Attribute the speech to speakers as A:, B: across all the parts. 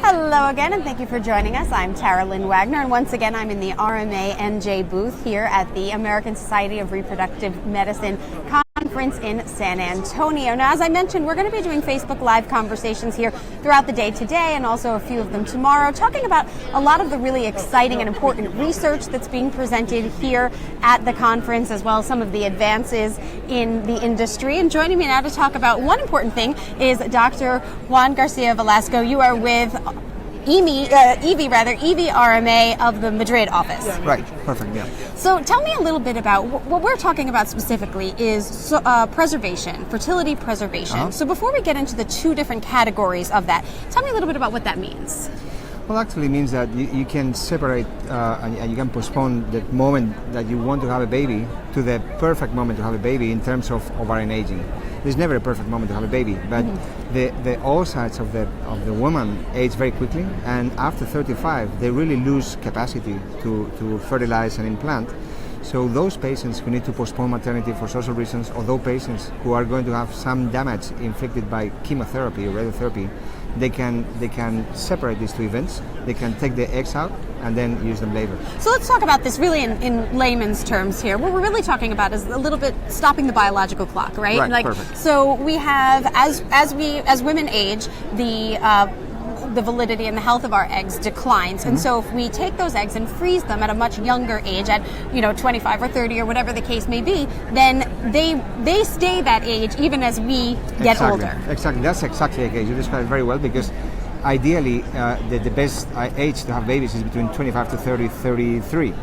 A: Hello again, and thank you for joining us. I'm Tara Lynn Wagner, and once again I'm in the RMANJ booth here at the American Society of Reproductive Medicine Conference in San Antonio. Now, as I mentioned, we're going to be doing Facebook Live conversations here throughout the day today, and also a few of them tomorrow, talking about a lot of the really exciting and important research that's being presented here at the conference, as well as some of the advances in the industry. And joining me now to talk about one important thing is Dr. Juan Garcia-Velasco. You are with IVI-RMA of the Madrid office.
B: Right, perfect, yeah.
A: So tell me a little bit about what we're talking about specifically is preservation, fertility preservation.
B: Uh-huh.
A: So before we get into the two different categories of that, tell me a little bit about what that means.
B: Well, actually it means that you can separate and you can postpone the moment that you want to have a baby to the perfect moment to have a baby in terms of ovarian aging. There's never a perfect moment to have a baby, but the oocytes of the woman age very quickly, and after 35 they really lose capacity to fertilize and implant. So those patients who need to postpone maternity for social reasons, or those patients who are going to have some damage inflicted by chemotherapy or radiotherapy, they can separate these two events. They can take the eggs out and then use them later.
A: So let's talk about this really in layman's terms here. What we're really talking about is a little bit stopping the biological clock, right?
B: Right, perfect.
A: So we have, as women age, the validity and the health of our eggs declines. And so if we take those eggs and freeze them at a much younger age, at 25 or 30 or whatever the case may be, then they stay that age even as we get older.
B: Exactly, that's exactly the case. You described it very well, because ideally the best age to have babies is between 25 to 30, 33.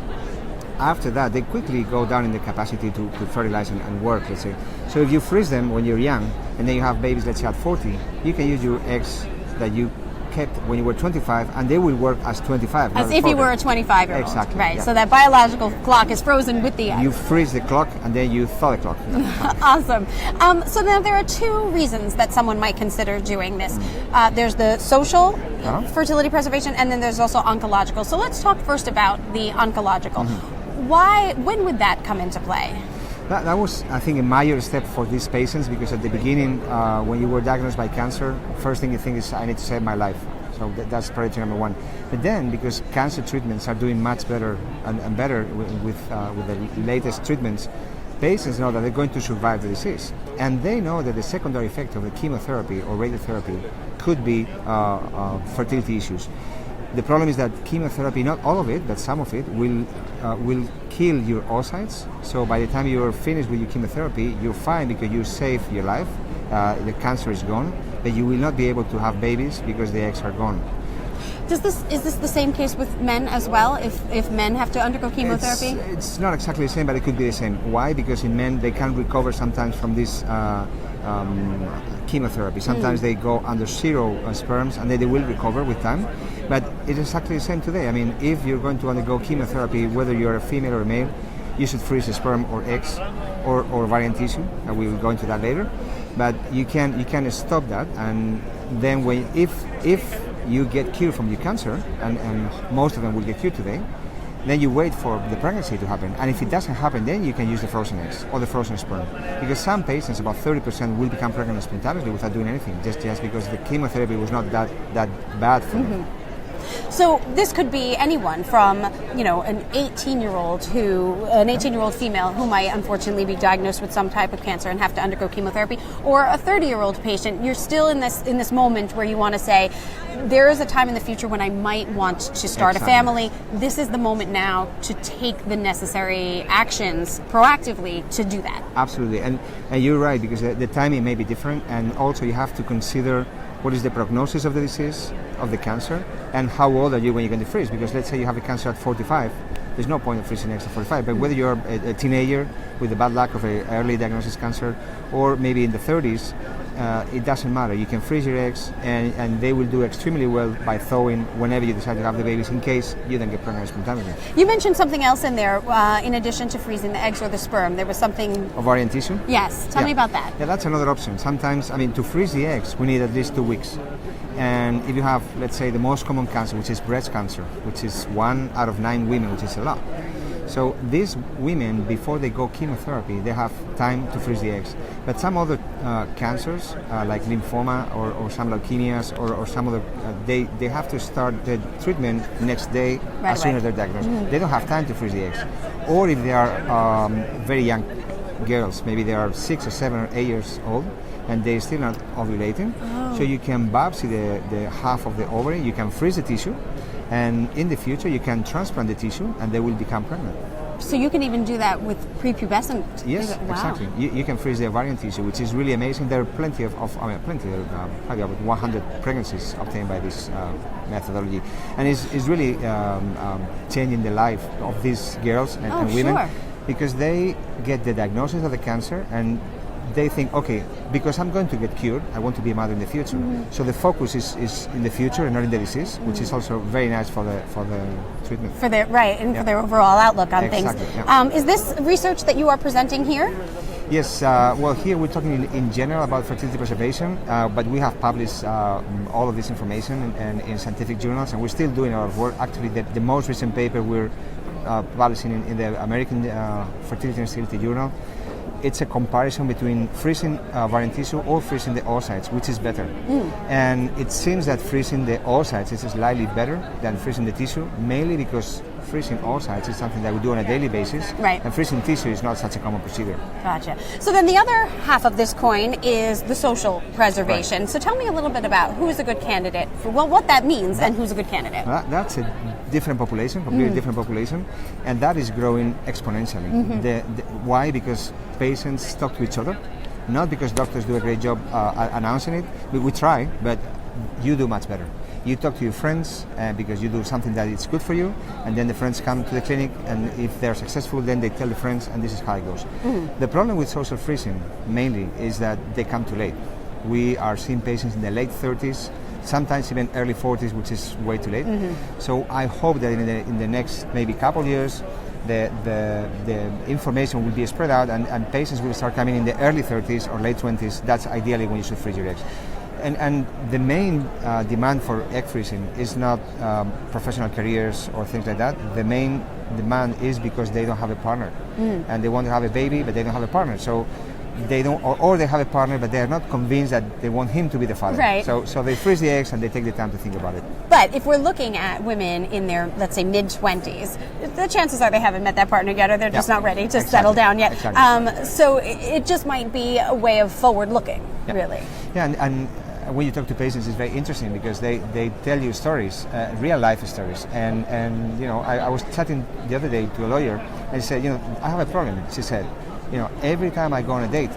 B: After that, they quickly go down in the capacity to fertilize and work, let's say. So if you freeze them when you're young, and then you have babies, let's say at 40, you can use your eggs that you kept when you were 25, and they will work as 25.
A: As if you were a 25-year-old.
B: Exactly.
A: Right,
B: Yeah.
A: so that biological clock is frozen with the eggs.
B: You freeze the clock, and then you thaw the clock.
A: Awesome. So now there are two reasons that someone might consider doing this. There's the social fertility preservation, and then there's also oncological. So let's talk first about the oncological. When would that come into play?
B: That was, I think, a major step for these patients, because at the beginning, when you were diagnosed by cancer, first thing you think is, I need to save my life. So that's priority number one. But then, because cancer treatments are doing much better and better with the latest treatments, patients know that they're going to survive the disease. And they know that the secondary effect of the chemotherapy or radiotherapy could be fertility issues. The problem is that chemotherapy, not all of it, but some of it, will kill your oocytes. So by the time you're finished with your chemotherapy, you're fine because you saved your life. The cancer is gone, but you will not be able to have babies because the eggs are gone.
A: Is this the same case with men as well, if men have to undergo chemotherapy?
B: It's not exactly the same, but it could be the same. Why? Because in men, they can recover sometimes from this chemotherapy. Sometimes they go under zero sperms, and then they will recover with time. But it's exactly the same today. I mean, if you're going to undergo chemotherapy, whether you're a female or a male, you should freeze the sperm or eggs or ovarian tissue, and we will go into that later. But you can stop that, and then if you get cured from your cancer, and most of them will get cured today, then you wait for the pregnancy to happen. And if it doesn't happen, then you can use the frozen eggs or the frozen sperm. Because some patients, about 30%, will become pregnant spontaneously without doing anything, just because the chemotherapy was not that bad for them.
A: So this could be anyone from, an 18-year-old female who might unfortunately be diagnosed with some type of cancer and have to undergo chemotherapy, or a 30-year-old patient. You're still in this moment where you want to say, there is a time in the future when I might want to start a family. This is the moment now to take the necessary actions proactively to do that.
B: Absolutely, and you're right, because the timing may be different, and also you have to consider what is the prognosis of the disease, of the cancer, and how old are you when you're going to freeze? Because let's say you have a cancer at 45, there's no point of freezing eggs at 45. But whether you're a teenager with the bad luck of an early diagnosis cancer, or maybe in the 30s, it doesn't matter. You can freeze your eggs, and they will do extremely well by thawing whenever you decide to have the babies, in case you then get pregnant spontaneously.
A: You mentioned something else in there, in addition to freezing the eggs or the sperm. There was something...
B: Ovarian tissue?
A: Yes. Tell me about that.
B: Yeah, that's another option. Sometimes, to freeze the eggs, we need at least 2 weeks. And if you have, let's say, the most common cancer, which is breast cancer, which is 1 out of 9 women, which is a lot, So these women, before they go chemotherapy, they have time to freeze the eggs. But some other cancers, like lymphoma or some leukemias or some other, they have to start the treatment next day as soon as they're diagnosed. They don't have time to freeze the eggs. Or if they are very young girls, maybe they are 6 or 7 or 8 years old, and they're still not ovulating. So you can biopsy the half of the ovary, you can freeze the tissue, and in the future you can transplant the tissue and they will become pregnant.
A: So you can even do that with prepubescent?
B: Yes,
A: wow.
B: exactly. You can freeze the ovarian tissue, which is really amazing. There are probably about 100 pregnancies obtained by this methodology. And it's really changing the life of these girls and women.
A: Sure.
B: Because they get the diagnosis of the cancer and they think, okay, because I'm going to get cured, I want to be a mother in the future. So the focus is in the future and not in the disease, which is also very nice for the treatment.
A: For their for their overall outlook on things.
B: Yeah.
A: Is this research that you are presenting here?
B: Yes, well, here we're talking in general about fertility preservation, but we have published all of this information in scientific journals, and we're still doing our work. Actually, the most recent paper we're publishing in the American Fertility and Sterility Journal. It's a comparison between freezing ovarian tissue or freezing the oocytes, which is better. And it seems that freezing the oocytes is slightly better than freezing the tissue, mainly because freezing oocytes is something that we do on a daily basis, and freezing tissue is not such a common procedure.
A: Gotcha. So then the other half of this coin is the social preservation.
B: Right.
A: So tell me a little bit about who is a good candidate, what that means, and who's a good candidate.
B: That's a different population, completely different population, and that is growing exponentially. Why? Because patients talk to each other, not because doctors do a great job announcing it. We try, but you do much better. You talk to your friends because you do something that is good for you, and then the friends come to the clinic, and if they're successful, then they tell the friends, and this is how it goes. The problem with social freezing, mainly, is that they come too late. We are seeing patients in the late 30s, sometimes even early 40s, which is way too late. So I hope that in the next maybe couple years, the information will be spread out, and patients will start coming in the early 30s or late 20s. That's ideally when you should freeze your eggs. And the main demand for egg freezing is not professional careers or things like that. The main demand is because they don't have a partner, and they want to have a baby, but they don't have a partner. So they don't, or they have a partner, but they are not convinced that they want him to be the father.
A: Right.
B: So they freeze the eggs and they take the time to think about it.
A: But if we're looking at women in their, let's say, mid-20s, the chances are they haven't met that partner yet, or they're just not ready to settle down yet.
B: Exactly.
A: So it just might be a way of forward-looking, really.
B: Yeah, and when you talk to patients, it's very interesting because they tell you stories, real life stories. And you know, I was chatting the other day to a lawyer, and he said, you know, I have a problem. She said, you know, every time I go on a date,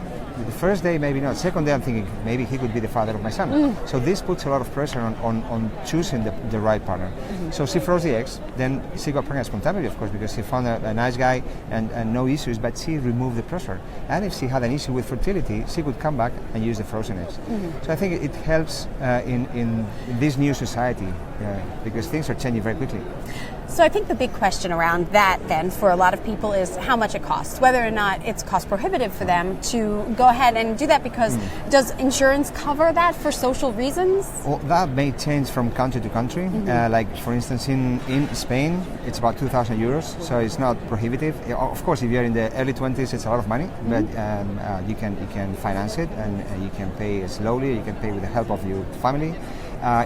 B: the first day maybe not, second day I'm thinking maybe he could be the father of my son. So this puts a lot of pressure on choosing the right partner. So she froze the eggs, then she got pregnant spontaneously, of course, because she found a nice guy and no issues, but she removed the pressure. And if she had an issue with fertility, she could come back and use the frozen eggs. So I think it helps in this new society because things are changing very quickly.
A: So I think the big question around that then for a lot of people is how much it costs, whether or not it's cost prohibitive for them to go ahead and do that, because does insurance cover that for social reasons?
B: Well, that may change from country to country. Like for instance in Spain it's about 2,000 euros, so it's not prohibitive. Of course if you're in the early 20s it's a lot of money, but you can finance it and you can pay slowly, you can pay with the help of your family.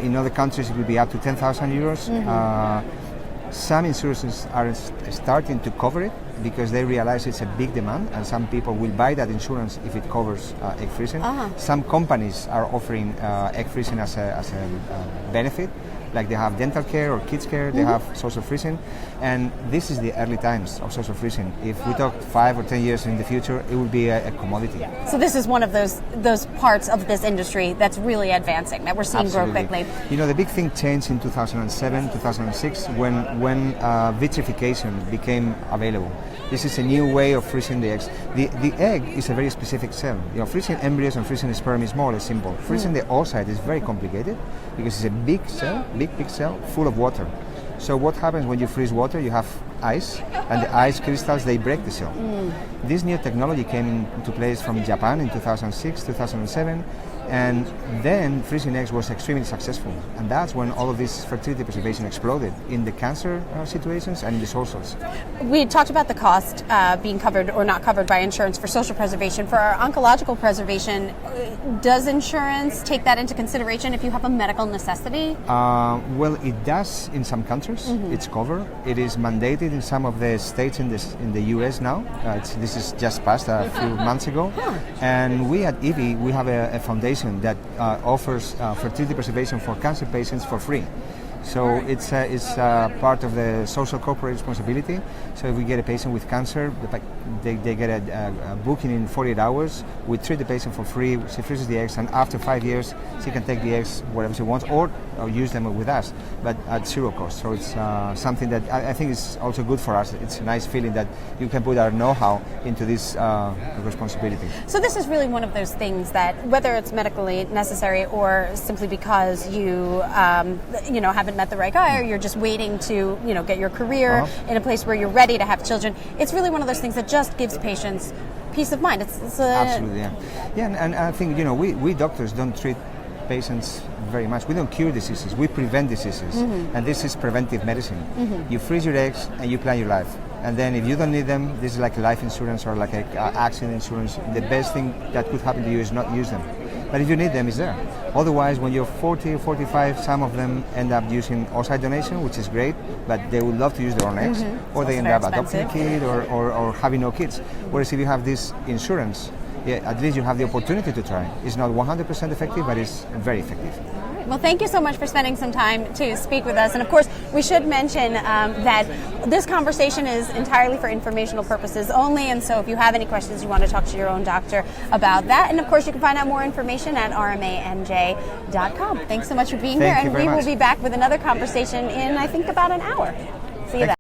B: In other countries it will be up to 10,000 euros. Some insurances are starting to cover it because they realize it's a big demand, and some people will buy that insurance if it covers egg freezing. Some companies are offering egg freezing as a benefit, like they have dental care or kids care, they have social freezing, and this is the early times of social freezing. If we talk 5 or 10 years in the future, it will be a commodity.
A: So this is one of those parts of this industry that's really advancing, that we're seeing grow quickly.
B: You know, the big thing changed in 2007, 2006 when vitrification became available. This is a new way of freezing the eggs. The egg is a very specific cell. You know, freezing embryos and freezing sperm is more or less simple. Freezing the oocyte is very complicated because it's a big cell, big cell full of water. So what happens when you freeze water? You have ice, and the ice crystals, they break the cell. This new technology came into place from Japan in 2006, 2007, And then freezing eggs was extremely successful, and that's when all of this fertility preservation exploded in the cancer situations and in the socials.
A: We talked about the cost being covered or not covered by insurance for social preservation. For our oncological preservation, does insurance take that into consideration if you have a medical necessity?
B: Well, it does in some countries. It's covered. It is mandated in some of the states in the U.S. now. This is just passed a few months ago. And we at IVI, we have a foundation that offers fertility preservation for cancer patients for free. So it's part of the social corporate responsibility. So if we get a patient with cancer, they get a booking in 48 hours. We treat the patient for free. She freezes the eggs, and after 5 years, she can take the eggs wherever she wants, or use them with us, but at zero cost. So it's something that I think is also good for us. It's a nice feeling that you can put our know-how into this responsibility.
A: So this is really one of those things that, whether it's medically necessary or simply because you haven't met the right guy, or you're just waiting to get your career in a place where you're ready to have children, it's really one of those things that just gives patients peace of mind.
B: Absolutely, and I think we doctors don't treat patients very much. We don't cure diseases, we prevent diseases, and this is preventive medicine. You freeze your eggs and you plan your life, and then if you don't need them, this is like life insurance or like accident insurance. The best thing that could happen to you is not use them, but if you need them, it's there. Otherwise, when you're 40 or 45, some of them end up using oocyte donation, which is great, but they would love to use their own eggs, or they end up adopting a kid or having no kids. Whereas if you have this insurance, at least you have the opportunity to try. It's not 100% effective, but it's very effective.
A: Well, thank you so much for spending some time to speak with us. And of course, we should mention that this conversation is entirely for informational purposes only. And so if you have any questions, you want to talk to your own doctor about that. And of course, you can find out more information at RMANJ.com. Thanks so much for being here. And we will be back with another conversation in, I think, about an hour. See you then.